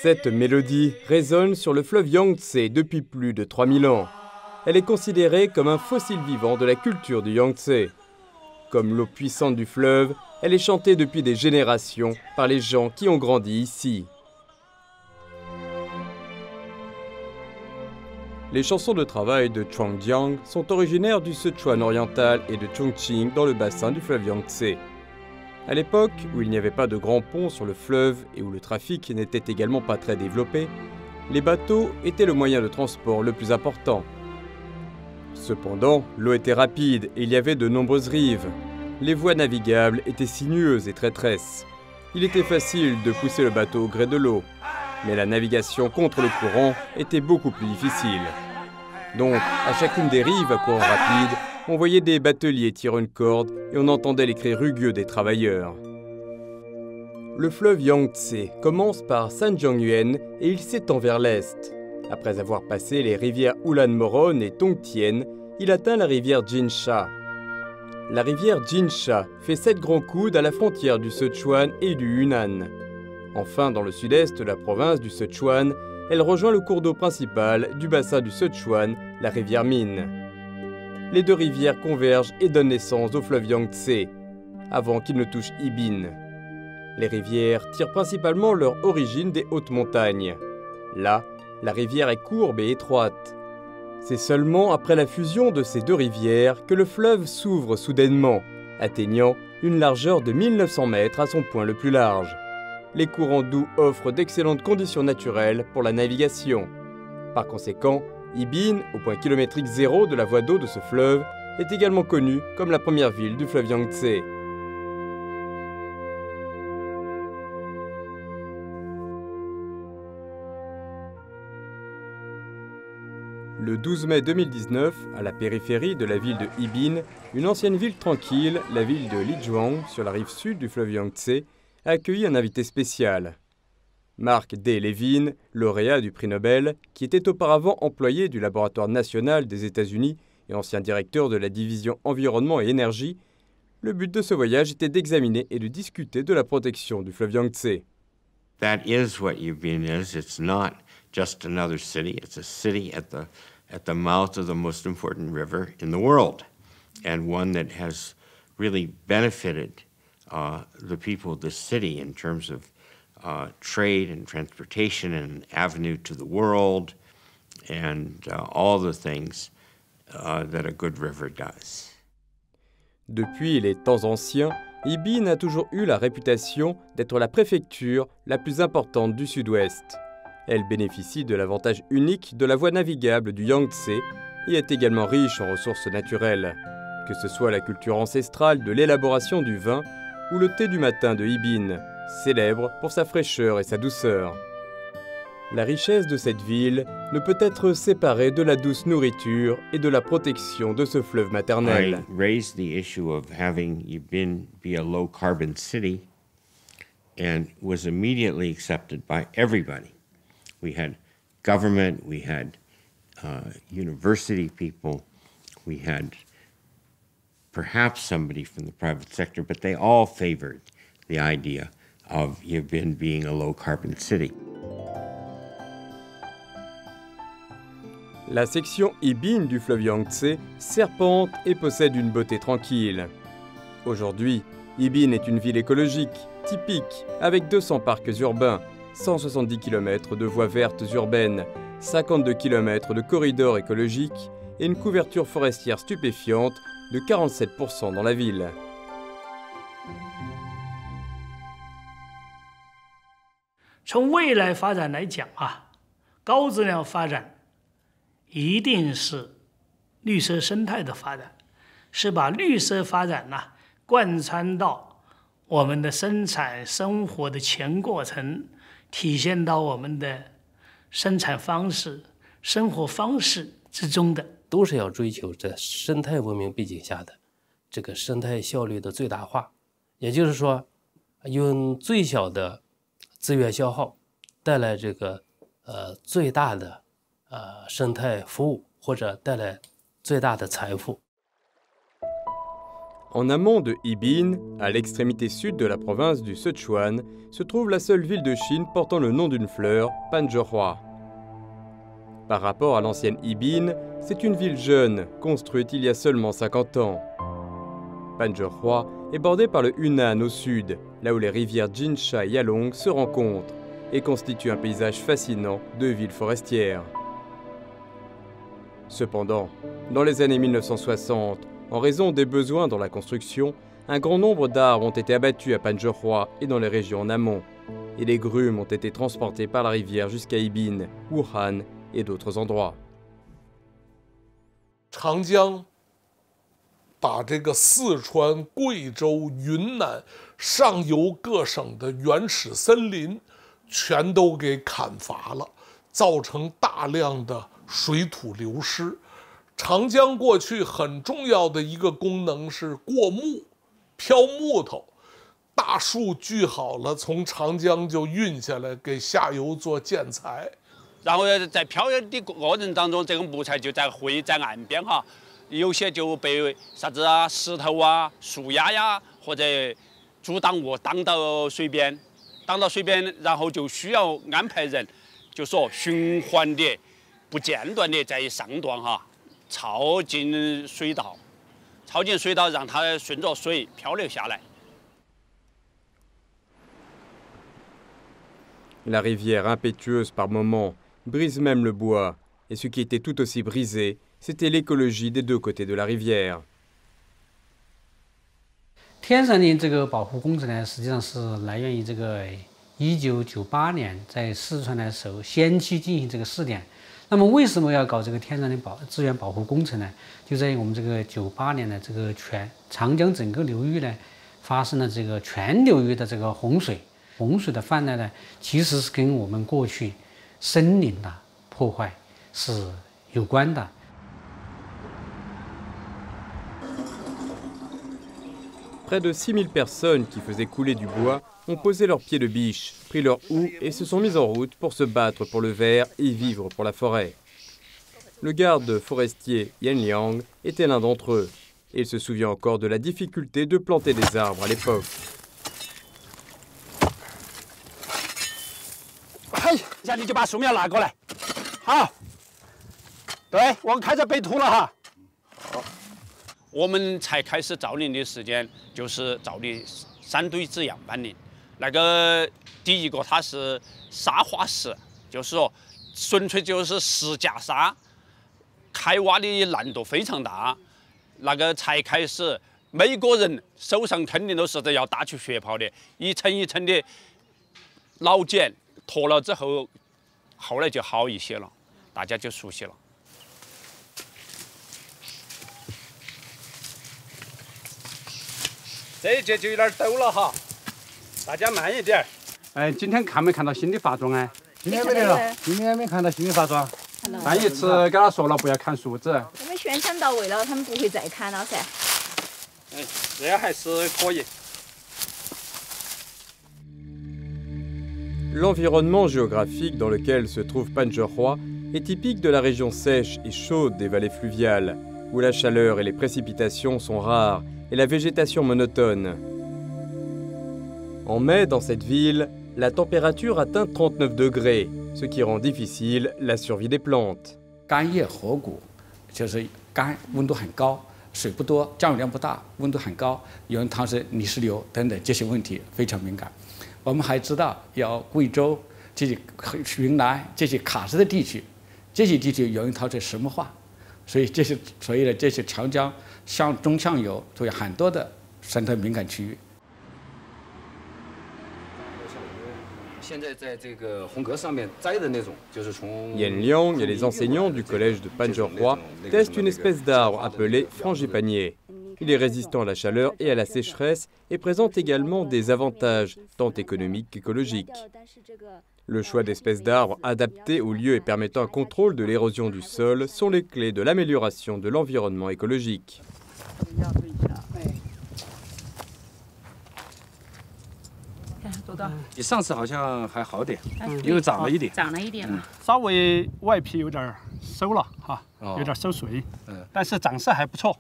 Cette mélodie résonne sur le fleuve Yangtze depuis plus de 3000 ans. Elle est considérée comme un fossile vivant de la culture du Yangtze. Comme l'eau puissante du fleuve, elle est chantée depuis des générations par les gens qui ont grandi ici. Les chansons de travail de Zhuangjiang sont originaires du Sichuan oriental et de Chongqing dans le bassin du fleuve Yangtze. À l'époque où il n'y avait pas de grands ponts sur le fleuve et où le trafic n'était également pas très développé, les bateaux étaient le moyen de transport le plus important. Cependant, l'eau était rapide et il y avait de nombreuses rives. Les voies navigables étaient sinueuses et traîtresses. Il était facile de pousser le bateau au gré de l'eau, mais la navigation contre le courant était beaucoup plus difficile. Donc, à chacune des rives à courant rapide, on voyait des bateliers tirer une corde et on entendait les cris rugueux des travailleurs. Le fleuve Yangtze commence par Sanjiangyuan et il s'étend vers l'est. Après avoir passé les rivières Ulan Moron et Tongtien, il atteint la rivière Jinsha. La rivière Jinsha fait 7 grands coudes à la frontière du Sichuan et du Yunnan. Enfin, dans le sud-est de la province du Sichuan, elle rejoint le cours d'eau principal du bassin du Sichuan, la rivière Min. Les deux rivières convergent et donnent naissance au fleuve Yangtze, avant qu'il ne touche Yibin. Les rivières tirent principalement leur origine des hautes montagnes. Là, la rivière est courbe et étroite. C'est seulement après la fusion de ces deux rivières que le fleuve s'ouvre soudainement, atteignant une largeur de 1900 mètres à son point le plus large. Les courants doux offrent d'excellentes conditions naturelles pour la navigation. Par conséquent, Yibin, au point kilométrique zéro de la voie d'eau de ce fleuve, est également connue comme la première ville du fleuve Yangtze. Le 12 mai 2019, à la périphérie de la ville de Yibin, une ancienne ville tranquille, la ville de Lijiang, sur la rive sud du fleuve Yangtze, a accueilli un invité spécial. Mark D. Levin, lauréat du prix Nobel, qui était auparavant employé du Laboratoire national des États-Unis et ancien directeur de la division environnement et énergie, le but de ce voyage était d'examiner et de discuter de la protection du fleuve Yangtze. That is what Yibin is. It's not just another city. It's a city at the mouth of the most important river in the world, and one that has really benefited the people of this city in terms of trade and transportation and avenue to the world, and all the things that a good river does. Depuis les temps anciens, Yibin a toujours eu la réputation d'être la préfecture la plus importante du sud-ouest. Elle bénéficie de l'avantage unique de la voie navigable du Yangtze et est également riche en ressources naturelles, que ce soit la culture ancestrale de l'élaboration du vin ou le thé du matin de Yibin, célèbre pour sa fraîcheur et sa douceur. La richesse de cette ville ne peut être séparée de la douce nourriture et de la protection de ce fleuve maternel. I raised the issue of having Yibin be a low-carbon city and was immediately accepted by everybody. We had government, we had university people, we had perhaps somebody from the private sector, but they all favored the idea of Yibin being a low-carbon city. La section Yibin du fleuve Yangtze serpente et possède une beauté tranquille. Aujourd'hui, Yibin est une ville écologique, typique, avec 200 parcs urbains, 170 km de voies vertes urbaines, 52 km de corridors écologiques et une couverture forestière stupéfiante de 47% dans la ville. 从未来发展来讲啊，高质量发展一定是绿色生态的发展，是把绿色发展贯穿到我们的生产生活的全过程，体现到我们的生产方式、生活方式之中的，都是要追求在生态文明背景下的这个生态效率的最大化，也就是说，用最小的资源消耗带来这个最大的生态服务，或者带来最大的财富。En amont de Yibin, à l'extrémité sud de la province du Sichuan, se trouve la seule ville de Chine portant le nom d'une fleur, Panzhihua. Par rapport à l'ancienne Yibin, c'est une ville jeune, construite il y a seulement 50 ans. Panzhihua est bordée par le Hunan au sud, là où les rivières Jinsha et Yalong se rencontrent, et constitue un paysage fascinant de ville forestière. Cependant, dans les années 1960, en raison des besoins dans la construction, un grand nombre d'arbres ont été abattus à Panzhihua et dans les régions en amont, et les grumes ont été transportées par la rivière jusqu'à Yibin, Wuhan et d'autres endroits. 长江把这个四川、贵州、云南上游各省的原始森林全都给砍伐了，造成大量的水土流失。长江过去很重要的一个功能是过木、漂木头，大树锯好了，从长江就运下来给下游做建材。然后在漂的过程当中，这个木材就会在岸边哈，有些就被啥子啊石头啊、树丫呀或者阻挡物挡到水边，然后就需要安排人，就说循环的、不间断的在上段哈。 抄进水道，让它顺着水漂流下来。 La rivière impétueuse par moments brise même le bois, et ce qui était tout aussi brisé, c'était l'écologie des deux côtés de la rivière. 天山林这个保护工程呢，实际上是来源于这个1998年在四川的时候先期进行这个试点。 那么为什么要搞这个天然林资源保护工程呢？就在于我们这个98年的这个长江整个流域呢，发生了这个全流域的这个洪水，洪水的泛滥呢，其实是跟我们过去森林的破坏是有关的。 Près de 6000 personnes qui faisaient couler du bois ont posé leurs pieds de biche, pris leurs houes et se sont mis en route pour se battre pour le verre et vivre pour la forêt. Le garde forestier Yan Liang était l'un d'entre eux, et il se souvient encore de la difficulté de planter des arbres à l'époque. 下你就把树苗拿过来，好，对我开始背土了哈。 我们才开始造林的时间，就是造的山堆子样板林。那个第一个它是沙化石，就是说纯粹就是石架沙，开挖的难度非常大。那个才开始，每个人手上肯定都是要打起血泡的，一层一层的老茧脱了之后，后来就好一些了，大家就熟悉了。 这节就有点陡了哈，大家慢一点。哎，今天看没看到新的法装哎？今天没得了，今天没看到新的法装。上一次跟他说了不要看数字。我们宣传到位了，他们不会再看了噻。哎，这还是可以。 L'environnement géographique dans lequel se trouve Panzhihua est typique de la région sèche et chaude des vallées fluviales, où la chaleur et les précipitations sont rares et la végétation monotone. En mai, dans cette ville, la température atteint 39 degrés, ce qui rend difficile la survie des plantes. 干叶河谷就是干，温度很高，水不多，降雨量不大，温度很高，有人汤是泥石流等等这些问题非常敏感。我们还知道，要贵州、这些云南这些卡斯的地区，这些地区有人汤是石墨化，所以这些长江中上游都有很多的生态敏感区域。 Yan Liang et les enseignants du collège de Panzhihua testent une espèce d'arbre appelé frangipanier. Il est résistant à la chaleur et à la sécheresse et présente également des avantages, tant économiques qu'écologiques. Le choix d'espèces d'arbres adaptées au lieu et permettant un contrôle de l'érosion du sol sont les clés de l'amélioration de l'environnement écologique. 比上次好像还好点，因为长了一点，长了一点嘛，稍微外皮有点收了哈，有点收水，但是长势还不错。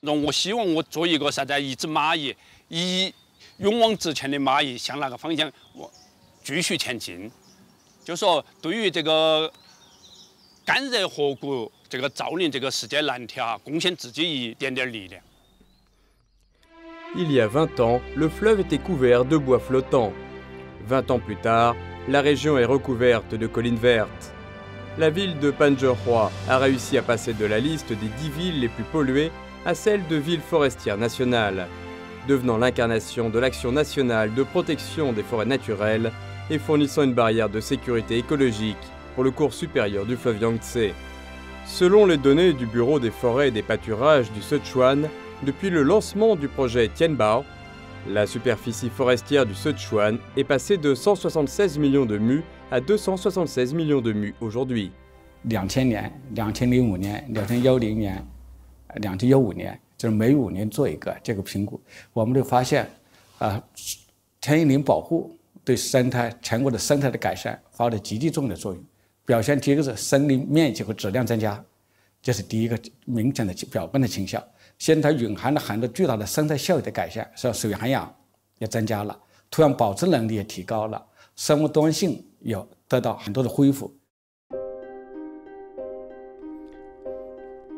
让我希望我做一个啥子一只蚂蚁，勇往直前的蚂蚁，向那个方向我继续前进。就说对于这个干热河谷这个造林这个世界难题啊，贡献自己一点点力量。Il y a 20 ans, le fleuve était couvert de bois flottants. 20 ans plus tard, la région est recouverte de collines vertes. La ville de Panzhihua a réussi à passer de la liste des 10 villes les plus polluées à celle de ville forestière nationale, devenant l'incarnation de l'action nationale de protection des forêts naturelles et fournissant une barrière de sécurité écologique pour le cours supérieur du fleuve Yangtze. Selon les données du Bureau des forêts et des pâturages du Sichuan, depuis le lancement du projet Tianbao, la superficie forestière du Sichuan est passée de 176 millions de mu à 276 millions de mu aujourd'hui. 2000年、2005年、2010年、2015年，就是每5年做一个这个评估，我们就发现，田野林保护对生态全国的生态的改善发挥了极其重要的作用。表现第一个是森林面积和质量增加，这是第一个明显的表观的倾向。现在它蕴含了很多巨大的生态效益的改善，像水涵养也增加了，土壤保持能力也提高了，生物多样性也得到很多的恢复。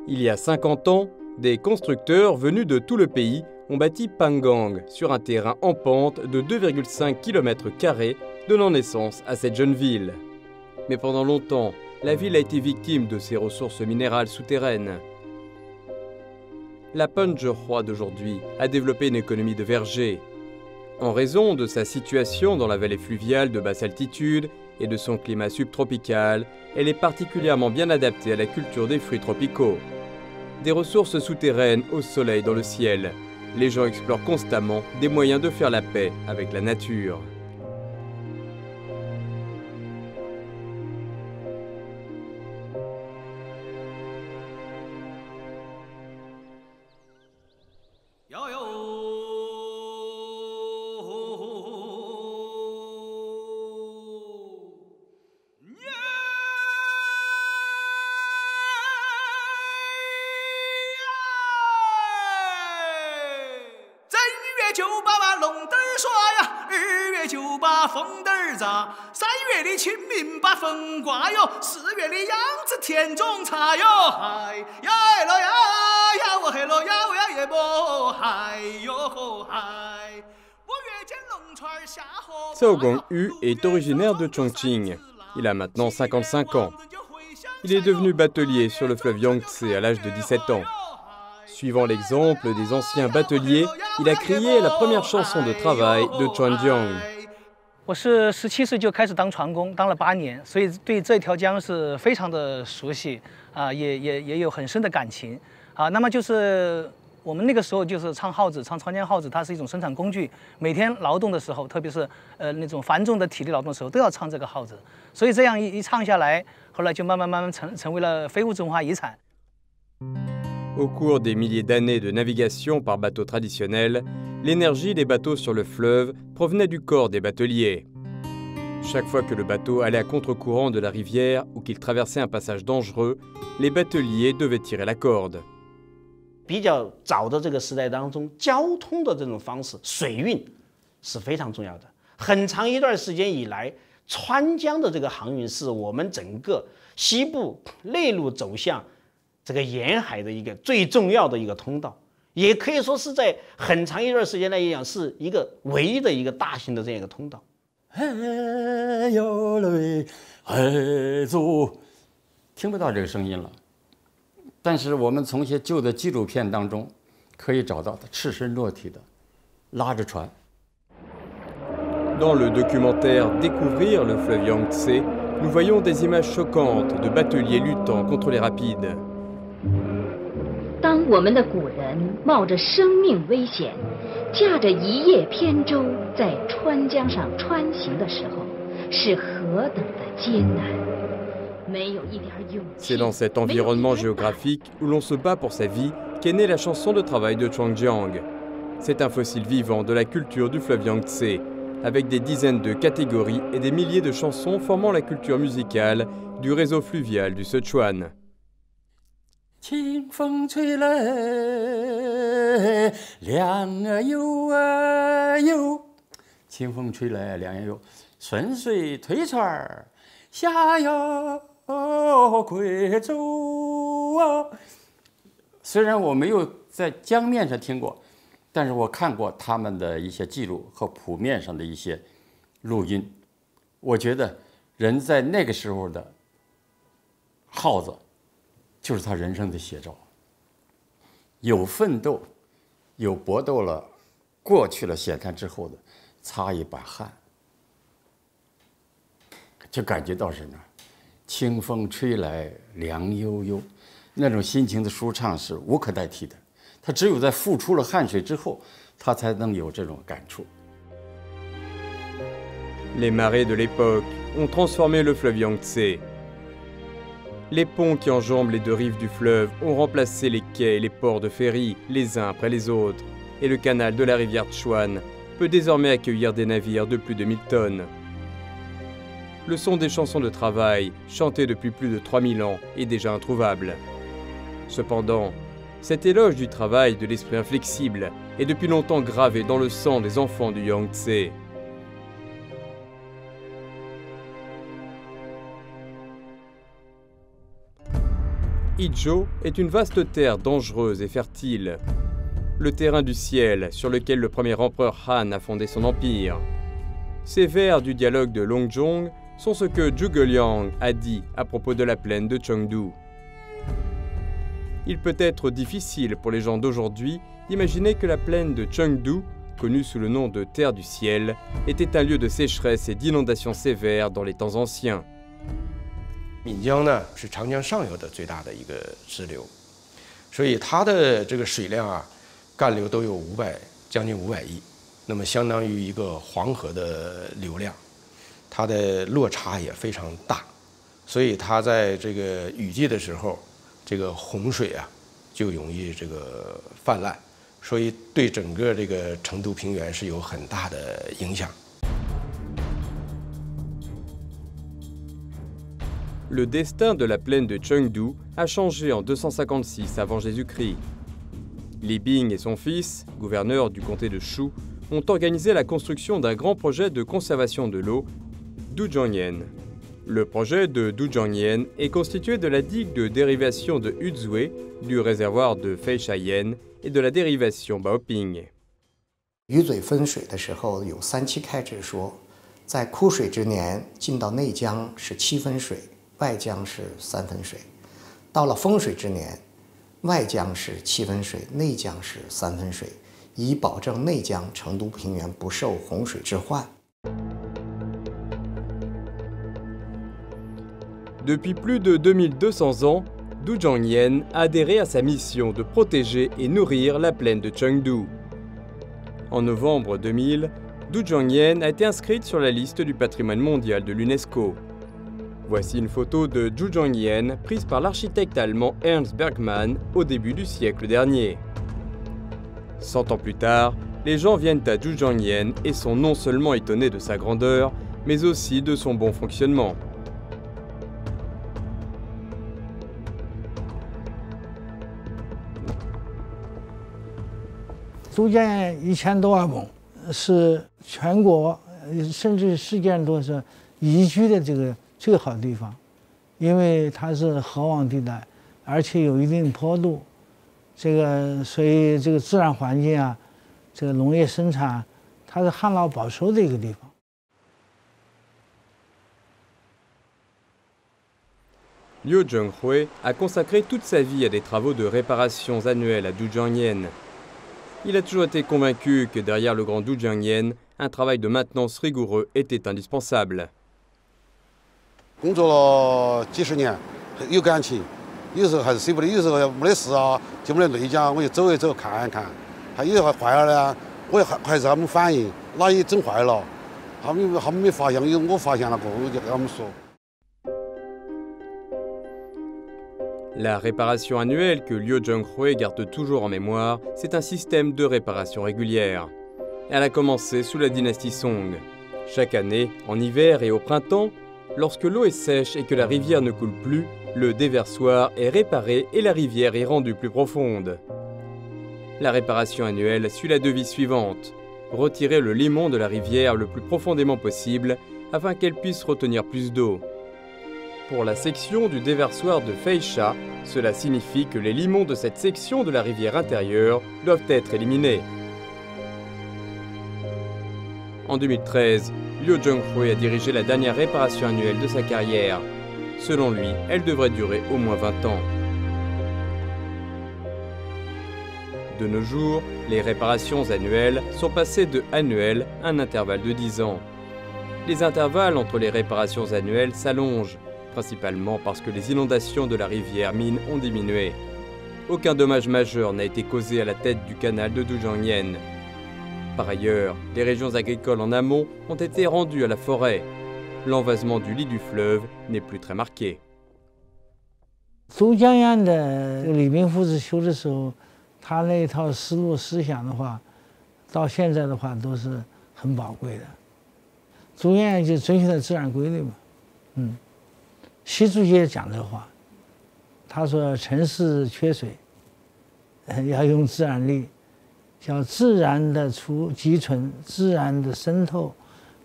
Il y a 50 ans, des constructeurs venus de tout le pays ont bâti Pangang sur un terrain en pente de 2,5 km², donnant naissance à cette jeune ville. Mais pendant longtemps, la ville a été victime de ses ressources minérales souterraines. La Panzhihua d'aujourd'hui a développé une économie de verger. En raison de sa situation dans la vallée fluviale de basse altitude et de son climat subtropical, elle est particulièrement bien adaptée à la culture des fruits tropicaux. Des ressources souterraines au soleil dans le ciel, les gens explorent constamment des moyens de faire la paix avec la nature. Cao Gongyu est originaire de Chongqing. Il a maintenant 55 ans. Il est devenu batelier sur le fleuve Yangtze à l'âge de 17 ans. Suivant l'exemple des anciens bateliers, il a créé la première chanson de travail de Chuanjiang. 我是17岁就开始当船工，当了8年，所以对这条江是非常的熟悉啊，也有很深的感情啊。那么就是我们那个时候就是唱号子，唱长江号子，它是一种生产工具，每天劳动的时候，特别是那种繁重的体力劳动的时候，都要唱这个号子。所以这样一唱下来，后来就慢慢成为了非物质文化遗产。 Au cours des milliers d'années de navigation par bateau traditionnel, l'énergie des bateaux sur le fleuve provenait du corps des bateliers. Chaque fois que le bateau allait à contre-courant de la rivière ou qu'il traversait un passage dangereux, les bateliers devaient tirer la corde. 比较早的这个时代当中，交通的这种方式，水运是非常重要的。很长一段时间以来，川江的这个航运是我们整个西部内陆走向 这个沿海的一个最重要的一个通道，也可以说是在很长一段时间来讲，是一个唯一的一个大型的这样一个通道。听不到这个声音了，但是我们从一些旧的纪录片当中可以找到的赤身裸体的拉着船。Dans le documentaire Découvrir le fleuve Yangtze, nous voyons des images choquantes de bateliers luttant contre les rapides. 当我们的古人冒着生命危险，驾着一叶扁舟在川江上穿行的时候，是何等的艰难，没有一点勇气。 C'est dans cet environnement géographique où l'on se bat pour sa vie qu'est née la chanson de travail de Chuanjiang. C'est un fossile vivant de la culture du fleuve Yangtze, avec des dizaines de catégories et des milliers de chansons formant la culture musicale du réseau fluvial du Sichuan. 清风吹来两岸游啊游，清风吹来两岸游，顺水推船下游贵州啊。虽然我没有在江面上听过，但是我看过他们的一些记录和谱面上的一些录音。我觉得人在那个时候的号子，就是他人生的写照。有奋斗，有搏斗了，过去了险滩之后的擦一把汗，就感觉到是呢，清风吹来凉悠悠。那种心情的舒畅是无可代替的，他只有在付出了汗水之后，他才能有这种感触。Les marées de l'époque ont transformé le fleuve Yangtze. Les ponts qui enjambent les deux rives du fleuve ont remplacé les quais et les ports de ferry les uns après les autres, et le canal de la rivière Chuan peut désormais accueillir des navires de plus de 1000 tonnes. Le son des chansons de travail, chantées depuis plus de 3000 ans, est déjà introuvable. Cependant, cet éloge du travail de l'esprit inflexible est depuis longtemps gravé dans le sang des enfants du Yangtze. Izhou est une vaste terre dangereuse et fertile. Le terrain du ciel sur lequel le premier empereur Han a fondé son empire. Ces vers du dialogue de Longzhong sont ce que Zhuge Liang a dit à propos de la plaine de Chengdu. Il peut être difficile pour les gens d'aujourd'hui d'imaginer que la plaine de Chengdu, connue sous le nom de Terre du Ciel, était un lieu de sécheresse et d'inondations sévères dans les temps anciens. 岷江呢是长江上游的最大的一个支流，所以它的这个水量啊，干流都有将近500亿，那么相当于一个黄河的流量，它的落差也非常大，所以它在这个雨季的时候，这个洪水啊就容易这个泛滥，所以对整个这个成都平原是有很大的影响。 Le destin de la plaine de Chengdu a changé en 256 avant Jésus-Christ. Li Bing et son fils, gouverneur du comté de Shu, ont organisé la construction d'un grand projet de conservation de l'eau, Dujiangyan. Le projet de Dujiangyan est constitué de la digue de dérivation de Yuzui, du réservoir de Feishayan et de la dérivation Baoping. 鱼嘴分水的时候有3七开支说，在枯水之年进到内江是7分水。 外江是3分水，到了丰水之年，外江是7分水，内江是3分水，以保证内江成都平原不受洪水之患。Depuis plus de 2200 ans, Dujiangyan a adhéré à sa mission de protéger et nourrir la plaine de Chengdu. En novembre 2000, Dujiangyan a été inscrite sur la liste du patrimoine mondial de l'UNESCO. Voici une photo de Dujiangyan prise par l'architecte allemand Ernst Bergmann au début du siècle dernier. 100 ans plus tard, les gens viennent à Dujiangyan et sont non seulement étonnés de sa grandeur, mais aussi de son bon fonctionnement. 都建1000多万亩，是全国甚至世界上都是宜居的这个最好的地方，因为它是河湾地带，而且有一定坡度，这个所以这个自然环境啊，这个农业生产，它是旱涝保收的一个地方。 Liu Zhenghui a consacré toute sa vie à des travaux de réparations annuelles à Dujiangyan. Il a toujours été convaincu que derrière le grand Dujiangyan, un travail de maintenance rigoureux était indispensable. 工作了几十年，有感情，有时候还是舍不得，有时候没得事啊，就没得内江，我就走一走看一看。他有些坏了呢，我还是他们反映哪里整坏了，他们没发现，有我发现了过后，我就跟他们说。 La réparation annuelle que Liu Zhenghui garde toujours en mémoire, c'est un système de réparation régulière. Elle a commencé sous la dynastie Song. Chaque année, en hiver et au printemps, lorsque l'eau est sèche et que la rivière ne coule plus, le déversoir est réparé et la rivière est rendue plus profonde. La réparation annuelle suit la devise suivante: retirer le limon de la rivière le plus profondément possible afin qu'elle puisse retenir plus d'eau. Pour la section du déversoir de Feisha, cela signifie que les limons de cette section de la rivière intérieure doivent être éliminés. En 2013, Liu Zhonghui a dirigé la dernière réparation annuelle de sa carrière. Selon lui, elle devrait durer au moins 20 ans. De nos jours, les réparations annuelles sont passées de annuelles à un intervalle de 10 ans. Les intervalles entre les réparations annuelles s'allongent, principalement parce que les inondations de la rivière Min ont diminué. Aucun dommage majeur n'a été causé à la tête du canal de Duzhangyan. Par ailleurs, les régions agricoles en amont ont été rendues à la forêt. L'envasement du lit du fleuve n'est plus très marqué. 都江堰的李冰夫子修的时候，他那一套思路思想的话，到现在的话都是很宝贵的。都江堰就遵循了自然规律嘛，习主席也讲这话，他说城市缺水，要用自然力，叫自然的积存、自然的渗透、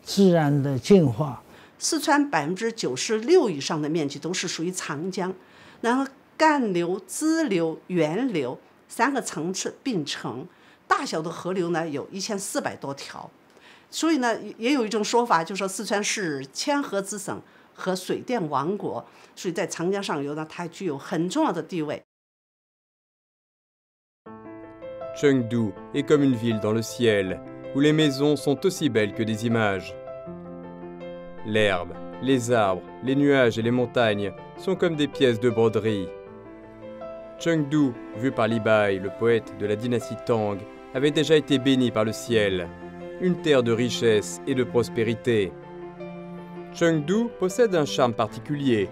自然的净化。四川96%以上的面积都是属于长江，然后干流、支流、源流3个层次并成，大小的河流呢有1400多条，所以呢也有一种说法，就说四川是千河之省和水电王国，所以在长江上游呢，它具有很重要的地位。 Chengdu est comme une ville dans le ciel, où les maisons sont aussi belles que des images. L'herbe, les arbres, les nuages et les montagnes sont comme des pièces de broderie. Chengdu, vu par Li Bai, le poète de la dynastie Tang, avait déjà été béni par le ciel, une terre de richesse et de prospérité. Chengdu possède un charme particulier,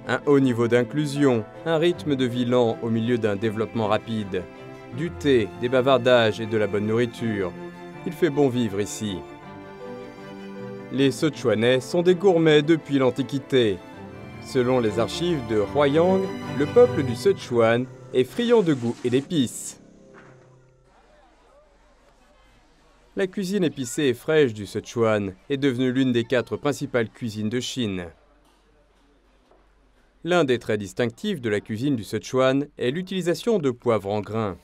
un haut niveau d'inclusion, un rythme de vie lent au milieu d'un développement rapide, du thé, des bavardages et de la bonne nourriture. Il fait bon vivre ici. Les Sichuanais sont des gourmets depuis l'Antiquité. Selon les archives de Huaiyang, le peuple du Sichuan est friand de goût et d'épices. La cuisine épicée et fraîche du Sichuan est devenue l'une des 4 principales cuisines de Chine. L'un des traits distinctifs de la cuisine du Sichuan est l'utilisation de poivre en grains.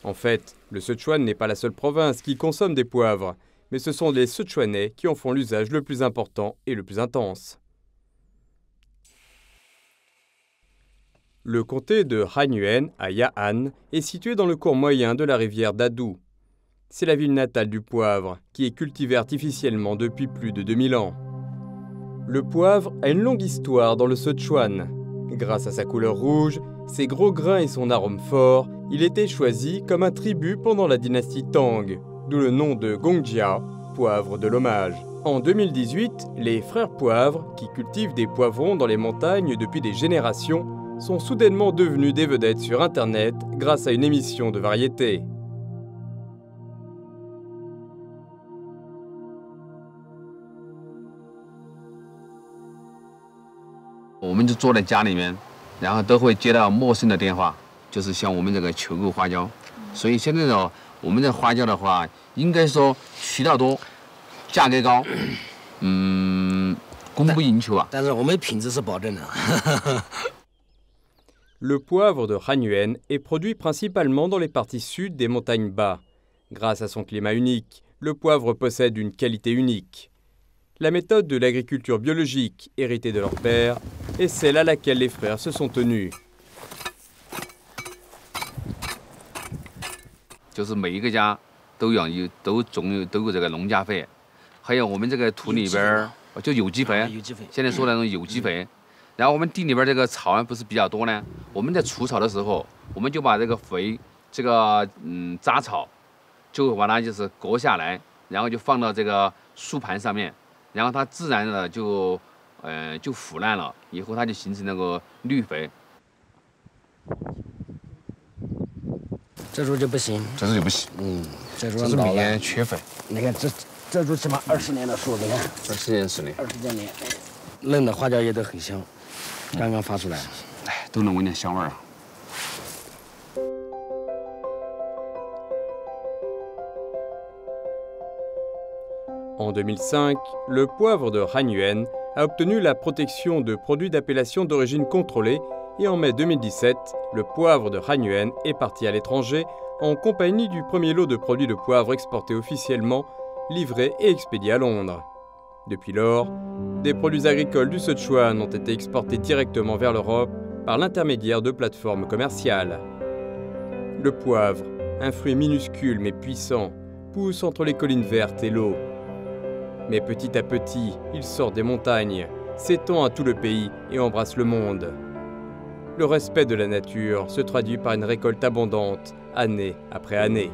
En fait, le Sichuan n'est pas la seule province qui consomme des poivres, mais ce sont les Sichuanais qui en font l'usage le plus important et le plus intense. Le comté de Hanyuan, à Ya'an, est situé dans le cours moyen de la rivière Dadu. C'est la ville natale du poivre, qui est cultivée artificiellement depuis plus de 2000 ans. Le poivre a une longue histoire dans le Sichuan. Grâce à sa couleur rouge, ses gros grains et son arôme fort, il était choisi comme un tribut pendant la dynastie Tang, d'où le nom de Gongjia, poivre de l'hommage. En 2018, les frères poivres, qui cultivent des poivrons dans les montagnes depuis des générations, sont soudainement devenus des vedettes sur Internet grâce à une émission de variété. On们就坐在家里面，然后都会接到陌生的电话，就是向我们这个求购花椒。所以现在呢，我们的花椒的话，应该说渠道多，价格高，供不应求啊。但是我们品质是保证的。Le poivre de Hanyuan est produit principalement dans les parties sud des montagnes bas. Grâce à son climat unique, le poivre possède une qualité unique. La méthode de l'agriculture biologique, héritée de leur père, est celle à laquelle les frères se sont tenus. 就是每一个家都有这个农家费，还有我们这个土里边就有机肥，现在说的那种有机肥。然后我们地里边这个草不是比较多呢，我们在除草的时候，我们就把这个肥，这个杂草，就把它就是割下来，然后就放到这个树盘上面，然后它自然的就腐烂了，以后它就形成那个绿肥。这株就不行，这株就不行，这株这是每年缺肥。你看这株起码20年的树，你看20年10年，嫩的花椒也都很香，刚刚发出来，哎，都能闻见香味儿啊。 En 2005, le poivre de Hanyuan a obtenu la protection de produits d'appellation d'origine contrôlée et en mai 2017, le poivre de Hanyuan est parti à l'étranger en compagnie du premier lot de produits de poivre exportés officiellement, livrés et expédiés à Londres. Depuis lors, des produits agricoles du Sichuan ont été exportés directement vers l'Europe par l'intermédiaire de plateformes commerciales. Le poivre, un fruit minuscule mais puissant, pousse entre les collines vertes et l'eau. Mais petit à petit, il sort des montagnes, s'étend à tout le pays et embrasse le monde. Le respect de la nature se traduit par une récolte abondante, année après année.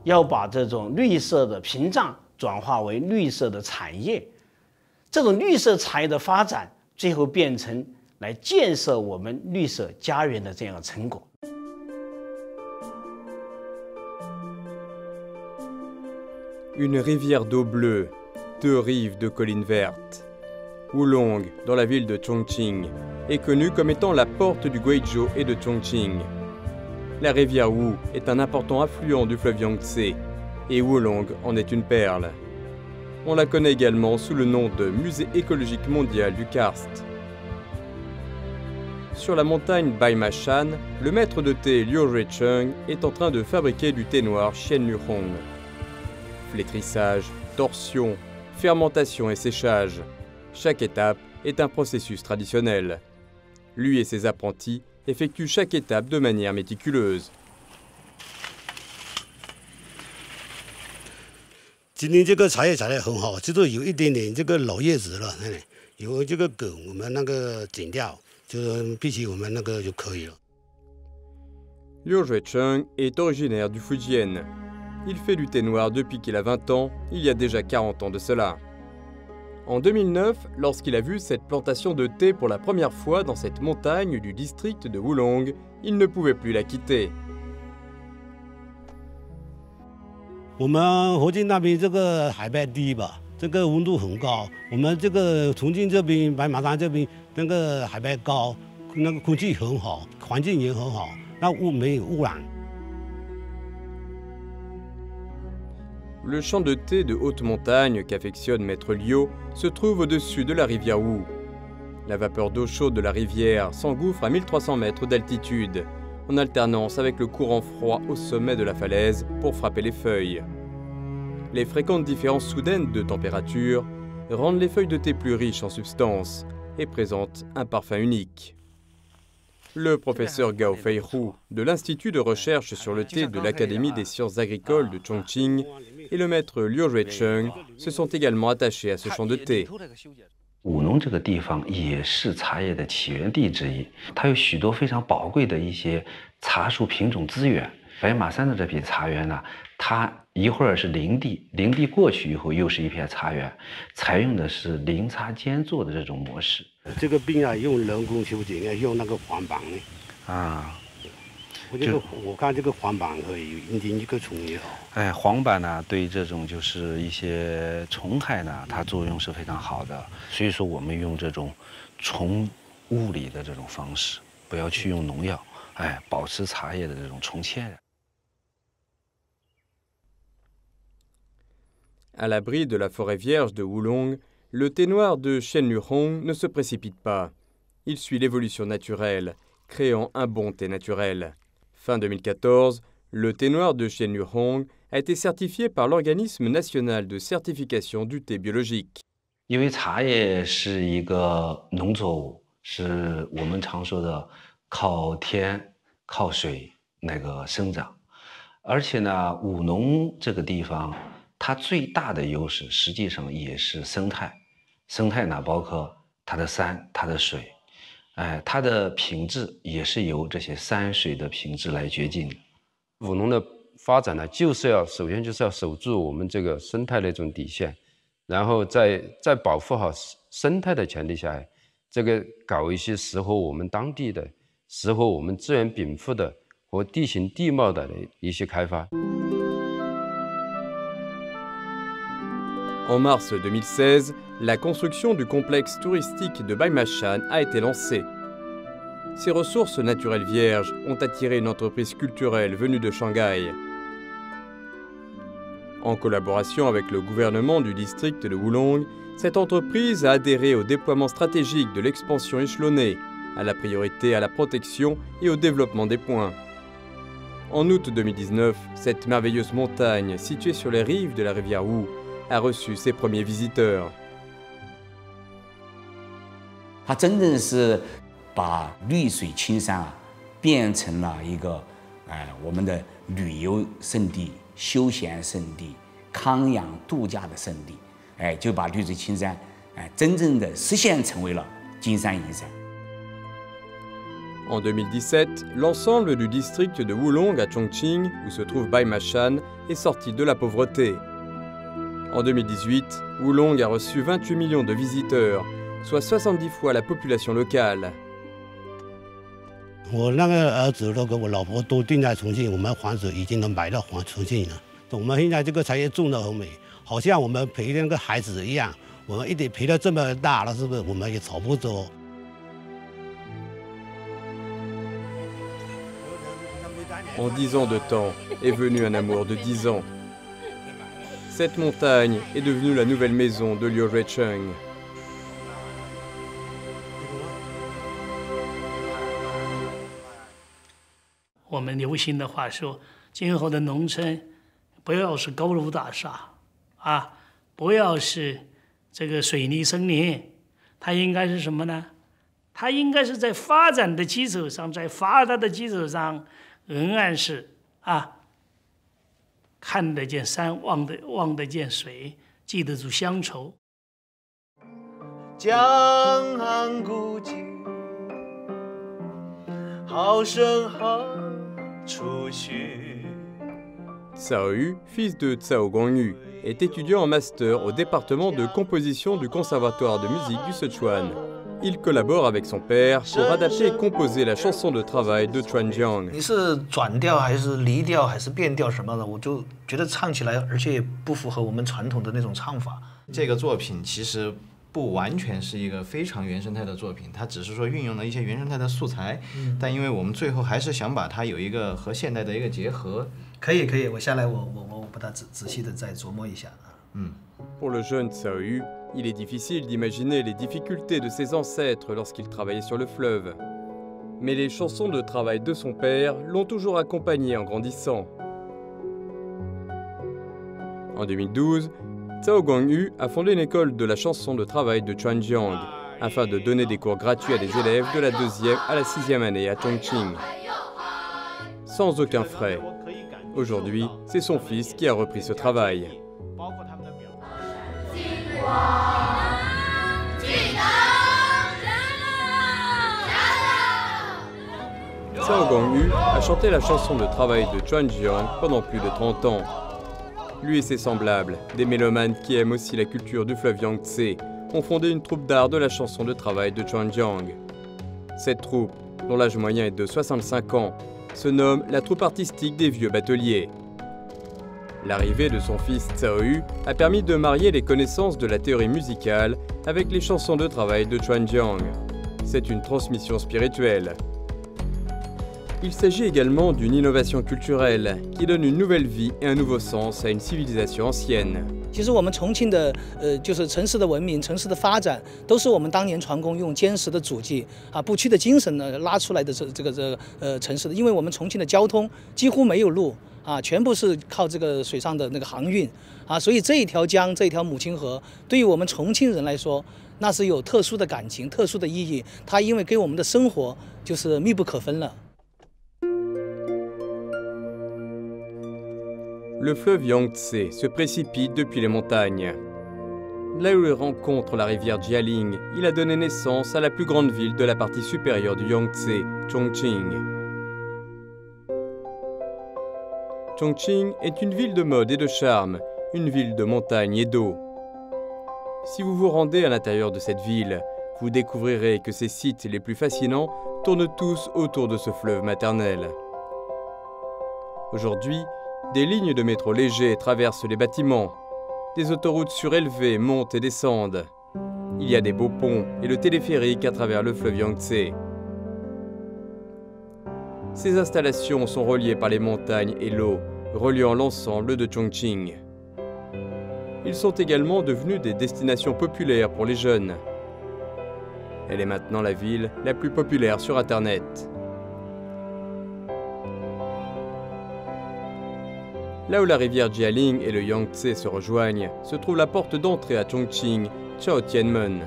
要把这种绿色的屏障转化为绿色的产业，这种绿色产业的发展，最后变成来建设我们绿色家园的这样的成果。 Une rivière d'eau bleue, 2 rives de collines vertes. Wulong, dans la ville de Chongqing, est connue comme étant la porte du Guizhou et de Chongqing. La rivière Wu est un important affluent du fleuve Yangtze, et Wulong en est une perle. On la connaît également sous le nom de Musée écologique mondial du karst. Sur la montagne Baimashan, le maître de thé Liu Ruicheng est en train de fabriquer du thé noir Xianluhong. Flétrissage, torsion, fermentation et séchage. Chaque étape est un processus traditionnel. Lui et ses apprentis effectuent chaque étape de manière méticuleuse. 今年这个茶叶采得很好，就是有一点点这个老叶子了，有这个梗我们那个剪掉，就必须我们那个就可以了。Liu Ruicheng est originaire du Fujian. Il fait du thé noir depuis qu'il a 20 ans, il y a déjà 40 ans de cela. En 2009, lorsqu'il a vu cette plantation de thé pour la première fois dans cette montagne du district de Wulong, il ne pouvait plus la quitter. 我们河津那边这个海拔低吧，这个温度很高。我们这个重庆这边、白马山这边那个海拔高，那个空气很好，环境也很好，那没有污染。 Le champ de thé de haute montagne qu'affectionne Maître Liu se trouve au-dessus de la rivière Wu. La vapeur d'eau chaude de la rivière s'engouffre à 1300 mètres d'altitude, en alternance avec le courant froid au sommet de la falaise pour frapper les feuilles. Les fréquentes différences soudaines de température rendent les feuilles de thé plus riches en substances et présentent un parfum unique. Le professeur Gao Feihu de l'Institut de recherche sur le thé de l'Académie des sciences agricoles de Chongqing et le maître Liu Ruicheng se sont également attachés à ce champ de thé. 武农这个地方也是茶叶的起源地之一，它有许多非常宝贵的一些茶树品种资源。白马山的这片茶园呢，它一会儿是林地，林地过去以后又是一片茶园，采用的是林茶间作的这种模式。这个病啊，用人工修剪，用那个黄板的啊。 我看这个黄板可以引进一个虫也好。哎，黄板呢，对于这种就是一些虫害呢，它作用是非常好的。所以说，我们用这种虫物理的这种方式，不要去用农药，哎，保持茶叶的这种重切。À l'abri de la forêt vierge de Wulong, le thé noir de Xianluhong ne se précipite pas. Il suit l'évolution naturelle, créant un bon thé naturel. Fin 2014, le thé noir de Xianluhong a été certifié par l'Organisme national de certification du thé biologique. 因为茶叶是一个农作物，是我们常说的靠天靠水那个生长，而且呢，武农这个地方它最大的优势实际上也是生态，生态呢包括它的山、它的水。 哎，它的品质也是由这些山水的品质来决定的。武农的发展呢，首先就是要守住我们这个生态的一种底线，然后在保护好生态的前提下，这个搞一些适合我们当地的、适合我们资源禀赋的和地形地貌的一些开发。En mars 2016, la construction du complexe touristique de Baimachan a été lancée. Ces ressources naturelles vierges ont attiré une entreprise culturelle venue de Shanghai. En collaboration avec le gouvernement du district de Wulong, cette entreprise a adhéré au déploiement stratégique de l'expansion échelonnée, à la priorité à la protection et au développement des points. En août 2019, cette merveilleuse montagne, située sur les rives de la rivière Wu, a reçu ses premiers visiteurs. 它真正是把绿水青山啊变成了一个我们的旅游胜地、休闲胜地、康养度假的胜地，就把绿水青山真正的实现成为了金山银山。 En 2017, l'ensemble du district de Wulong à Chongqing, où se trouve Baimachan, est sorti de la pauvreté. En 2018, Wulong a reçu 28 millions de visiteurs, soit 70 fois la population locale. 我那个儿子都跟我老婆都定在重庆，我们房子已经能买到重庆了。我们现在这个产业种得很美，好像我们陪那个孩子一样。我们一点陪到这么大了，是不是？我们也差不多。 En 10 ans de temps est venu un amour de 10 ans. Cette montagne est devenue la nouvelle maison de Liu Ruicheng. 我们流行的话说，今后的农村不要是高楼大厦啊，不要是这个水泥森林，它应该是什么呢？它应该是在发展的基础上，在发达的基础上，仍然是看得见山，望得见水，记得住乡愁。江岸古今，好声好处绪。 Cao Yu, fils de Cao Guangyu, est étudiant en master au département de composition du Conservatoire de musique du Sichuan. Il collabore avec son père pour adapter et composer la chanson de travail de Chuanjiang. 你是转调还是离调还是变调什么的，我就觉得唱起来，而且也不符合我们传统的那种唱法。这个作品其实不完全是一个非常原生态的作品，它只是说运用了一些原生态的素材，但因为我们最后还是想把它有一个和现代的一个结合。可以，我下来我把它仔细的再琢磨一下。Pour le jeune Cao Yu, il est difficile d'imaginer les difficultés de ses ancêtres lorsqu'ils travaillaient sur le fleuve. Mais les chansons de travail de son père l'ont toujours accompagné en grandissant. En 2012, Cao Guangyu a fondé une école de la chanson de travail de Chuanjiang afin de donner des cours gratuits à des élèves de la 2e à la 6e année à Chongqing. Sans aucun frais. Aujourd'hui, c'est son fils qui a repris ce travail. Cao Guangyu a chanté la chanson de travail de Chuanjiang pendant plus de 30 ans. Lui et ses semblables, des mélomanes qui aiment aussi la culture du fleuve Yangtze, ont fondé une troupe d'art de la chanson de travail de Chuanjiang. Cette troupe, dont l'âge moyen est de 65 ans, se nomme la troupe artistique des vieux bateliers. L'arrivée de son fils Cao Yu a permis de marier les connaissances de la théorie musicale avec les chansons de travail de Chuanjiang. C'est une transmission spirituelle. Il s'agit également d'une innovation culturelle qui donne une nouvelle vie et un nouveau sens à une civilisation ancienne. 其实我们重庆的就是城市的文明、城市的发展，都是我们当年船工用坚实的祖迹不屈的精神呢拉出来的这个城市的。因为我们重庆的交通几乎没有路全部是靠这个水上的那个航运所以这一条江、这一条母亲河，对于我们重庆人来说，那是有特殊的感情、特殊的意义。它因为跟我们的生活就是密不可分了。 Le fleuve Yangtze se précipite depuis les montagnes. Là où il rencontre la rivière Jialing, il a donné naissance à la plus grande ville de la partie supérieure du Yangtze, Chongqing. Chongqing est une ville de mode et de charme, une ville de montagne et d'eau. Si vous vous rendez à l'intérieur de cette ville, vous découvrirez que ses sites les plus fascinants tournent tous autour de ce fleuve maternel. Aujourd'hui, des lignes de métro légers traversent les bâtiments. Des autoroutes surélevées montent et descendent. Il y a des beaux ponts et le téléphérique à travers le fleuve Yangtze. Ces installations sont reliées par les montagnes et l'eau, reliant l'ensemble de Chongqing. Ils sont également devenus des destinations populaires pour les jeunes. Elle est maintenant la ville la plus populaire sur Internet. Là où la rivière Jialing et le Yangtze se rejoignent, se trouve la porte d'entrée à Chongqing, Chaotianmen.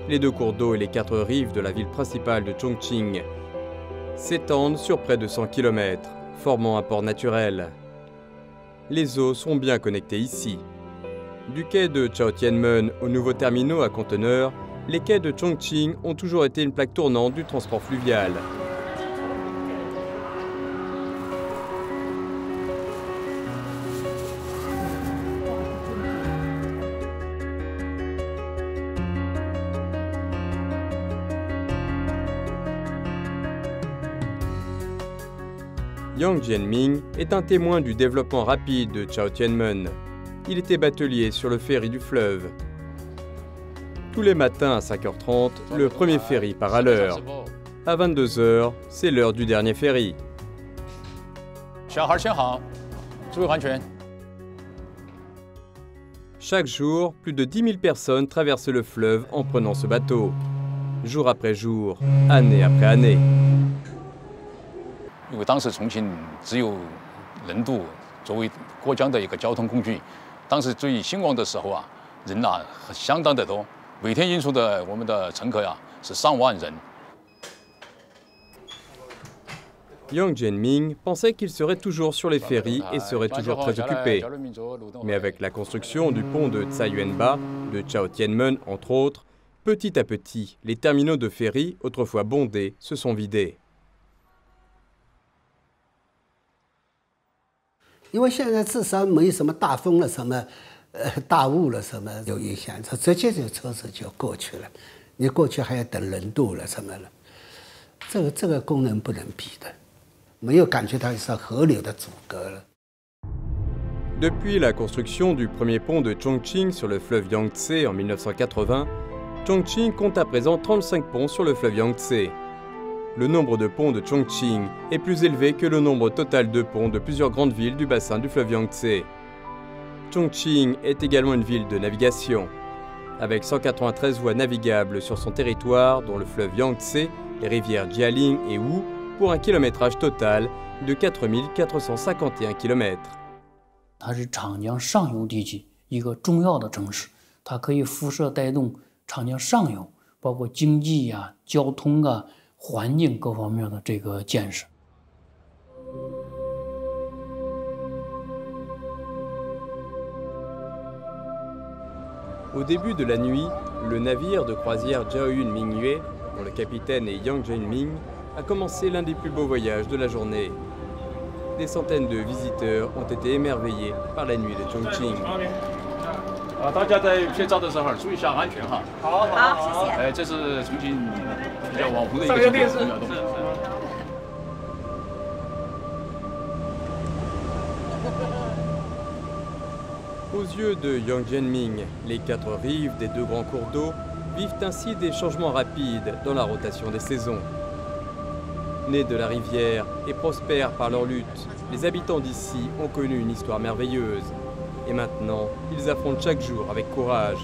Les deux cours d'eau et les 4 rives de la ville principale de Chongqing s'étendent sur près de 100 km, formant un port naturel. Les eaux sont bien connectées ici. Du quai de Chaotianmen aux nouveaux terminaux à conteneurs, les quais de Chongqing ont toujours été une plaque tournante du transport fluvial. Yang Jianming est un témoin du développement rapide de Chaotianmen. Il était batelier sur le ferry du fleuve. Tous les matins à 5h30, le premier ferry part à l'heure. À 22h, c'est l'heure du dernier ferry. Chaque jour, plus de 10 000 personnes traversent le fleuve en prenant ce bateau. Jour après jour, année après année. 因为当时重庆只有轮渡作为过江的一个交通工具，当时最兴旺的时候啊，人呐相当的多，每天运输的我们的乘客呀是上万人。Yang Jianming pensait qu'il serait toujours sur les ferries et serait toujours très occupé. Mais avec la construction du pont de Tsayuanba, de Chaotianmen entre autres, petit à petit, les terminaux de ferries, autrefois bondés, se sont vidés. 因为现在至少没什么大风了，什么大雾了，什么有影响，直接就车子就过去了。你过去还要等轮渡了什么了，这个功能不能比的，没有感觉到是河流的阻隔了。 Depuis la construction du premier pont de Chongqing sur le fleuve Yangtze en 1980, Chongqing compte à présent 35 ponts sur le fleuve Yangtze. Le nombre de ponts de Chongqing est plus élevé que le nombre total de ponts de plusieurs grandes villes du bassin du fleuve Yangtze. Chongqing est également une ville de navigation. Avec 193 voies navigables sur son territoire, dont le fleuve Yangtze, les rivières Jialing et Wu, pour un kilométrage total de 4 451 km. 它是长江上游地区一个重要的城市，它可以辐射带动长江上游，包括经济呀、交通啊、环境各方面的这个建设。 Au début de la nuit, le navire de croisière Jiaoyun Mingyue, dont le capitaine est Yang Jianming, a commencé l'un des plus beaux voyages de la journée. Des centaines de visiteurs ont été émerveillés par la nuit de Chongqing. 大家在拍照的时候注意一下安全哈。好，好，谢谢。这是重庆比较网红的一个景点，重要动物。 Aux yeux de Yang Jianming, les 4 rives des 2 grands cours d'eau vivent ainsi des changements rapides dans la rotation des saisons. Nés de la rivière et prospères par leur lutte, les habitants d'ici ont connu une histoire merveilleuse. Et maintenant, ils affrontent chaque jour avec courage.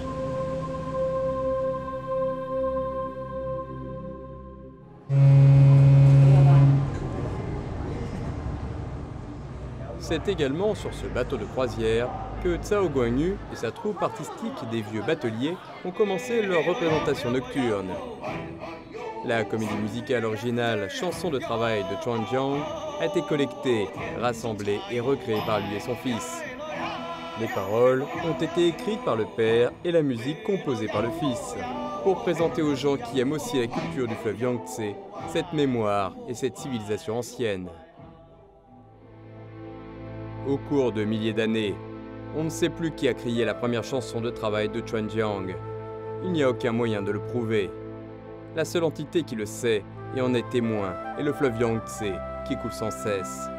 C'est également sur ce bateau de croisière que Cao Guangyu et sa troupe artistique des vieux bateliers ont commencé leur représentation nocturne. La comédie musicale originale Chanson de travail de Chuan Jiang a été collectée, rassemblée et recréée par lui et son fils. Les paroles ont été écrites par le père et la musique composée par le fils, pour présenter aux gens qui aiment aussi la culture du fleuve Yangtze cette mémoire et cette civilisation ancienne. Au cours de milliers d'années, on ne sait plus qui a crié la première chanson de travail de Chuan Jiang. Il n'y a aucun moyen de le prouver. La seule entité qui le sait et en est témoin est le fleuve Yangtze qui coule sans cesse.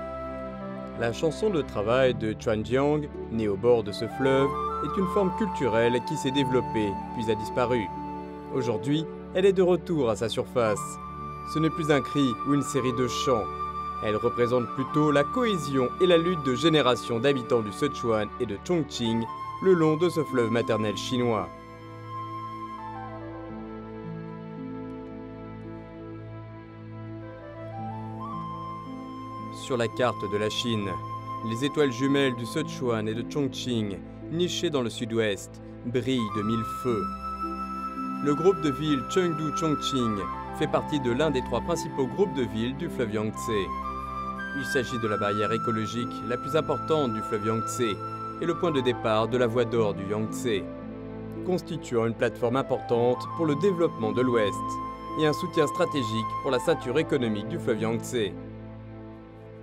La chanson de travail de Chuan Jiang, née au bord de ce fleuve, est une forme culturelle qui s'est développée puis a disparu. Aujourd'hui, elle est de retour à sa surface. Ce n'est plus un cri ou une série de chants. Elle représente plutôt la cohésion et la lutte de générations d'habitants du Sichuan et de Chongqing le long de ce fleuve maternel chinois. Sur la carte de la Chine, les étoiles jumelles du Sichuan et de Chongqing, nichées dans le sud-ouest, brillent de mille feux. Le groupe de villes Chengdu-Chongqing fait partie de l'un des 3 principaux groupes de villes du fleuve Yangtze. Il s'agit de la barrière écologique la plus importante du fleuve Yangtze et le point de départ de la voie d'or du Yangtze, constituant une plateforme importante pour le développement de l'Ouest et un soutien stratégique pour la ceinture économique du fleuve Yangtze.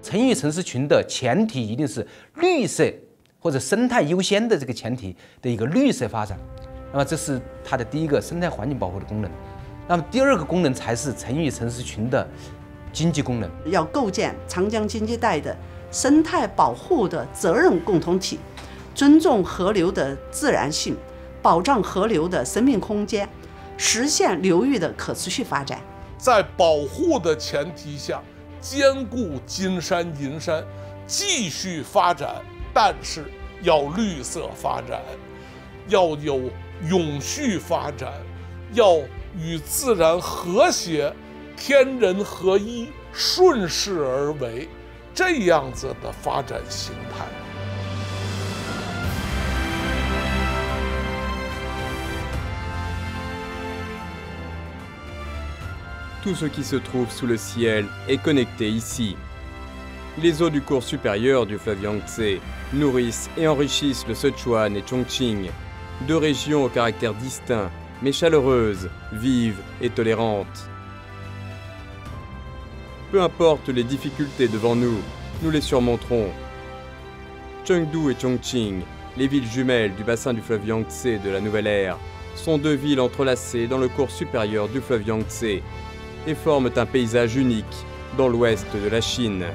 城域城市群的前提一定是绿色或者生态优先的这个前提的一个绿色发展，那么这是它的第一个生态环境保护的功能。那么第二个功能才是城域城市群的经济功能。要构建长江经济带的生态保护的责任共同体，尊重河流的自然性，保障河流的生命空间，实现流域的可持续发展。在保护的前提下，兼顾金山银山，继续发展，但是要绿色发展，要有永续发展，要与自然和谐，天人合一，顺势而为，这样子的发展形态。Tout ce qui se trouve sous le ciel est connecté ici. Les eaux du cours supérieur du fleuve Yangtze nourrissent et enrichissent le Sichuan et Chongqing, 2 régions au caractère distinct, mais chaleureuses, vives et tolérantes. Peu importe les difficultés devant nous, nous les surmonterons. Chengdu et Chongqing, les villes jumelles du bassin du fleuve Yangtze de la nouvelle ère, sont 2 villes entrelacées dans le cours supérieur du fleuve Yangtze et forment un paysage unique dans l'ouest de la Chine.